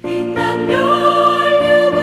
빛난 멸류관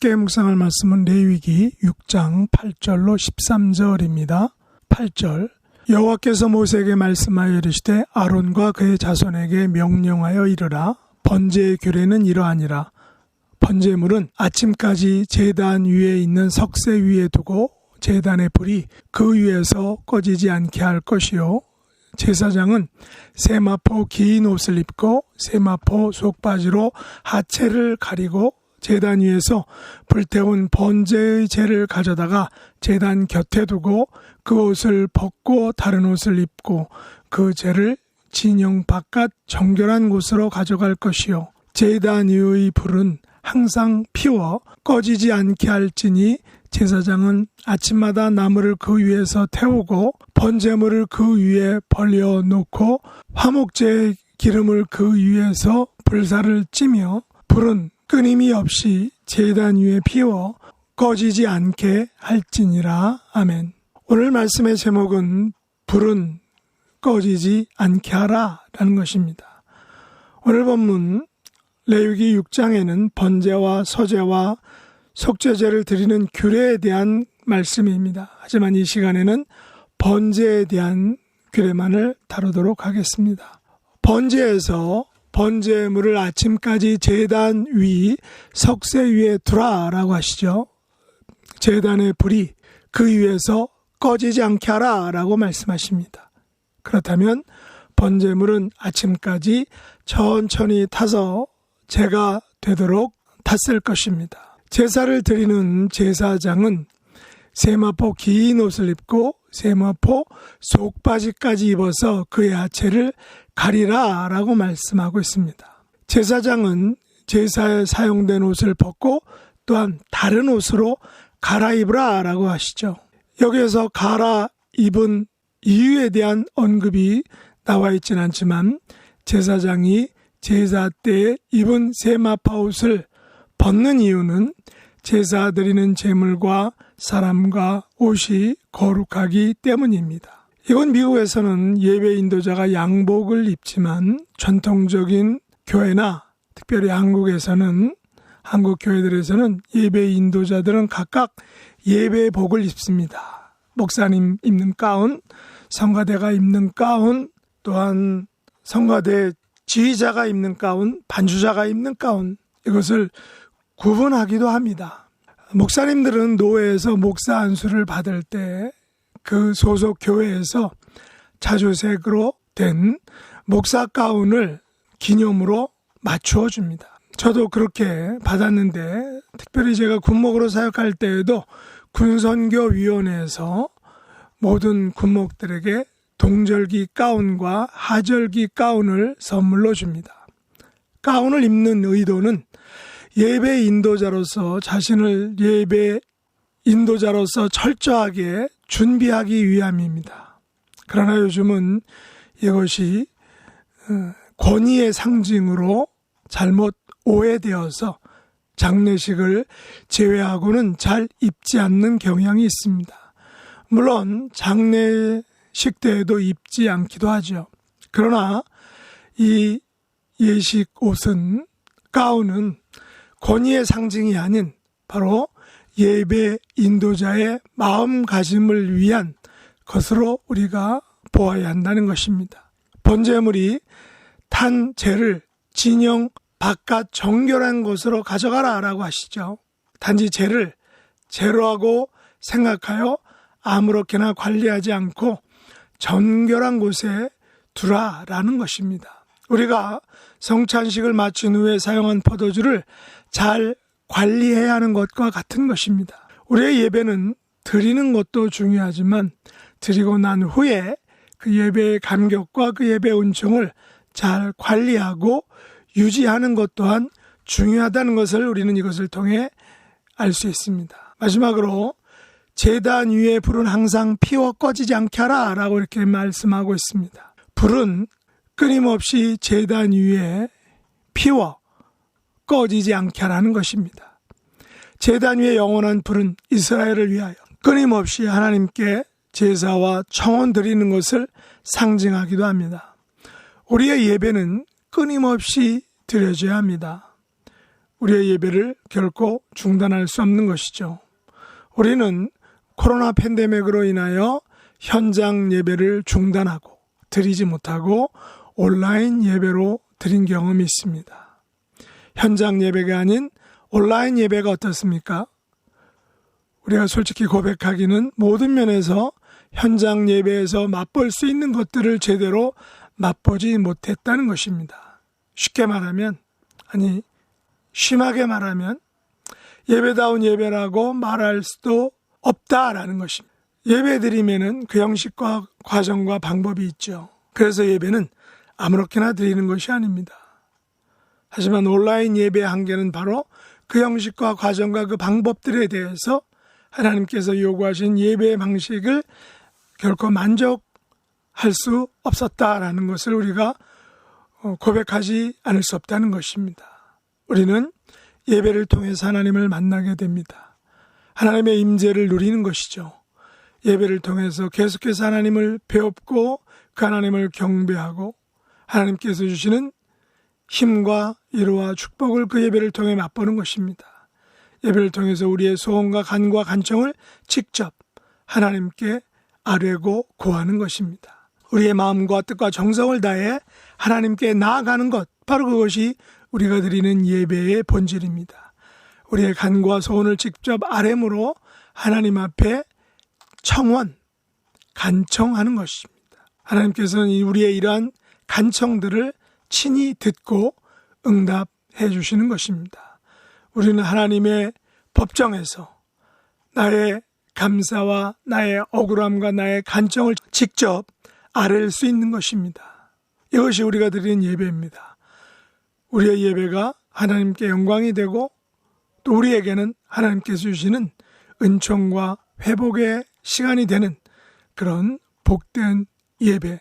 함께 묵상할 말씀은 레위기 6장 8절로 13절입니다. 8절 여호와께서 모세에게 말씀하여 이르시되 아론과 그의 자손에게 명령하여 이르라. 번제의 규례는 이러하니라. 번제물은 아침까지 제단 위에 있는 석쇠 위에 두고 제단의 불이 그 위에서 꺼지지 않게 할 것이요, 제사장은 세마포 긴 옷을 입고 세마포 속바지로 하체를 가리고 제단 위에서 불태운 번제의 재를 가져다가 제단 곁에 두고 그 옷을 벗고 다른 옷을 입고 그 재를 진영 바깥 정결한 곳으로 가져갈 것이요, 제단 위의 불은 항상 피워 꺼지지 않게 할지니 제사장은 아침마다 나무를 그 위에서 태우고 번제물을 그 위에 벌려놓고 화목제의 기름을 그 위에서 불사를 찌며 불은 끊임이 없이 제단 위에 피워 꺼지지 않게 할지니라. 아멘. 오늘 말씀의 제목은 불은 꺼지지 않게 하라 라는 것입니다. 오늘 본문 레위기 6장에는 번제와 서제와 속죄제를 드리는 규례에 대한 말씀입니다. 하지만 이 시간에는 번제에 대한 규례만을 다루도록 하겠습니다. 번제에서 번제물을 아침까지 제단 위 석쇠 위에 두라라고 하시죠. 제단의 불이 그 위에서 꺼지지 않게 하라라고 말씀하십니다. 그렇다면 번제물은 아침까지 천천히 타서 제가 되도록 탔을 것입니다. 제사를 드리는 제사장은 세마포 긴 옷을 입고 세마포 속바지까지 입어서 그의 하체를 가리라 라고 말씀하고 있습니다. 제사장은 제사에 사용된 옷을 벗고 또한 다른 옷으로 갈아입으라 라고 하시죠. 여기에서 갈아입은 이유에 대한 언급이 나와 있지는 않지만 제사장이 제사 때에 입은 세마포 옷을 벗는 이유는 제사 드리는 제물과 사람과 옷이 거룩하기 때문입니다. 이건 미국에서는 예배 인도자가 양복을 입지만 전통적인 교회나 특별히 한국에서는 한국 교회들에서는 예배 인도자들은 각각 예배복을 입습니다. 목사님 입는 가운, 성가대가 입는 가운, 또한 성가대 지휘자가 입는 가운, 반주자가 입는 가운, 이것을 구분하기도 합니다. 목사님들은 노회에서 목사 안수를 받을 때 그 소속 교회에서 자주색으로 된 목사 가운을 기념으로 맞추어 줍니다. 저도 그렇게 받았는데, 특별히 제가 군목으로 사역할 때에도 군선교위원회에서 모든 군목들에게 동절기 가운과 하절기 가운을 선물로 줍니다. 가운을 입는 의도는 예배 인도자로서 자신을 예배 인도자로서 철저하게 준비하기 위함입니다. 그러나 요즘은 이것이 권위의 상징으로 잘못 오해되어서 장례식을 제외하고는 잘 입지 않는 경향이 있습니다. 물론 장례식 때에도 입지 않기도 하죠. 그러나 이 예식 옷은, 가운은 권위의 상징이 아닌 바로 예배 인도자의 마음가짐을 위한 것으로 우리가 보아야 한다는 것입니다. 번제물이 탄 재를 진영 바깥 정결한 곳으로 가져가라 라고 하시죠. 단지 재를 재로하고 생각하여 아무렇게나 관리하지 않고 정결한 곳에 두라라는 것입니다. 우리가 성찬식을 마친 후에 사용한 포도주를 잘 관리해야 하는 것과 같은 것입니다. 우리의 예배는 드리는 것도 중요하지만 드리고 난 후에 그 예배의 감격과 그 예배의 은총을 잘 관리하고 유지하는 것 또한 중요하다는 것을 우리는 이것을 통해 알 수 있습니다. 마지막으로 제단 위에 불은 항상 피워 꺼지지 않게 하라 라고 이렇게 말씀하고 있습니다. 불은 끊임없이 제단 위에 피워 꺼지지 않게 하라는 것입니다. 제단 위에 영원한 불은 이스라엘을 위하여 끊임없이 하나님께 제사와 청혼 드리는 것을 상징하기도 합니다. 우리의 예배는 끊임없이 드려져야 합니다. 우리의 예배를 결코 중단할 수 없는 것이죠. 우리는 코로나 팬데믹으로 인하여 현장 예배를 중단하고 드리지 못하고 온라인 예배로 드린 경험이 있습니다. 현장 예배가 아닌 온라인 예배가 어떻습니까? 우리가 솔직히 고백하기는 모든 면에서 현장 예배에서 맛볼 수 있는 것들을 제대로 맛보지 못했다는 것입니다. 쉽게 말하면, 아니 심하게 말하면 예배다운 예배라고 말할 수도 없다라는 것입니다. 예배 드리면은 그 형식과 과정과 방법이 있죠. 그래서 예배는 아무렇게나 드리는 것이 아닙니다. 하지만 온라인 예배의 한계는 바로 그 형식과 과정과 그 방법들에 대해서 하나님께서 요구하신 예배의 방식을 결코 만족할 수 없었다라는 것을 우리가 고백하지 않을 수 없다는 것입니다. 우리는 예배를 통해서 하나님을 만나게 됩니다. 하나님의 임재를 누리는 것이죠. 예배를 통해서 계속해서 하나님을 배웁고 그 하나님을 경배하고 하나님께서 주시는 힘과 위로와 축복을 그 예배를 통해 맛보는 것입니다. 예배를 통해서 우리의 소원과 간과 간청을 직접 하나님께 아뢰고 고하는 것입니다. 우리의 마음과 뜻과 정성을 다해 하나님께 나아가는 것, 바로 그것이 우리가 드리는 예배의 본질입니다. 우리의 간과 소원을 직접 아뢰므로 하나님 앞에 청원, 간청하는 것입니다. 하나님께서는 우리의 이러한 간청들을 친히 듣고 응답해 주시는 것입니다. 우리는 하나님의 법정에서 나의 감사와 나의 억울함과 나의 간청을 직접 아뢰일 수 있는 것입니다. 이것이 우리가 드리는 예배입니다. 우리의 예배가 하나님께 영광이 되고 또 우리에게는 하나님께서 주시는 은총과 회복의 시간이 되는 그런 복된 예배,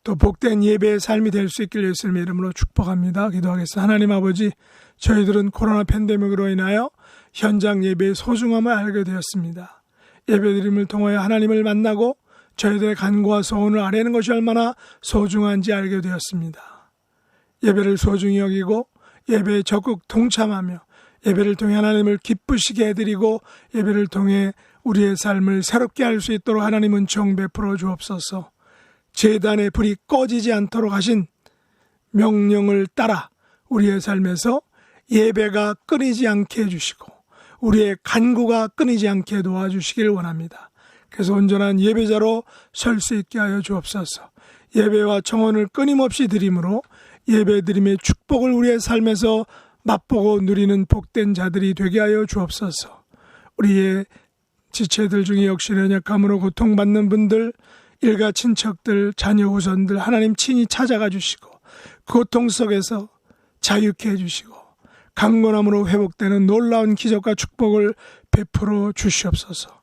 또 복된 예배의 삶이 될 수 있길 예수님의 이름으로 축복합니다. 기도하겠습니다. 하나님 아버지, 저희들은 코로나 팬데믹으로 인하여 현장 예배의 소중함을 알게 되었습니다. 예배드림을 통하여 하나님을 만나고 저희들의 간구와 소원을 아뢰는 것이 얼마나 소중한지 알게 되었습니다. 예배를 소중히 여기고 예배에 적극 동참하며 예배를 통해 하나님을 기쁘시게 해드리고 예배를 통해 우리의 삶을 새롭게 할 수 있도록 하나님 은총 베풀어 주옵소서. 제단의 불이 꺼지지 않도록 하신 명령을 따라 우리의 삶에서 예배가 끊이지 않게 해주시고 우리의 간구가 끊이지 않게 도와주시길 원합니다. 그래서 온전한 예배자로 설 수 있게 하여 주옵소서. 예배와 청원을 끊임없이 드림으로 예배드림의 축복을 우리의 삶에서 맛보고 누리는 복된 자들이 되게 하여 주옵소서. 우리의 지체들 중에 역시 연약함으로 고통받는 분들, 일가 친척들, 자녀 후손들 하나님 친히 찾아가 주시고 고통 속에서 자유케 해주시고 강건함으로 회복되는 놀라운 기적과 축복을 베풀어 주시옵소서.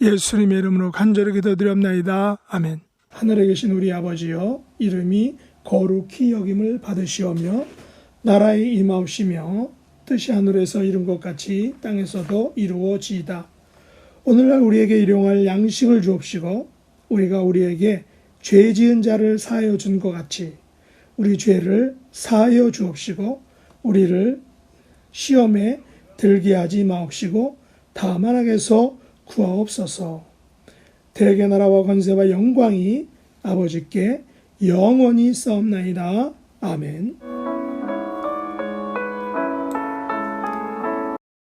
예수님의 이름으로 간절히 기도드렸나이다. 아멘. 하늘에 계신 우리 아버지여, 이름이 거룩히 여김을 받으시오며 나라의 임하옵시며 뜻이 하늘에서 이룬 것 같이 땅에서도 이루어지이다. 오늘날 우리에게 일용할 양식을 주옵시고 우리가 우리에게 죄 지은 자를 사하여 준 것 같이 우리 죄를 사하여 주옵시고 우리를 시험에 들게 하지 마옵시고 다만 악에서 구하옵소서. 대개 나라와 권세와 영광이 아버지께 영원히 싸움나이다. 아멘.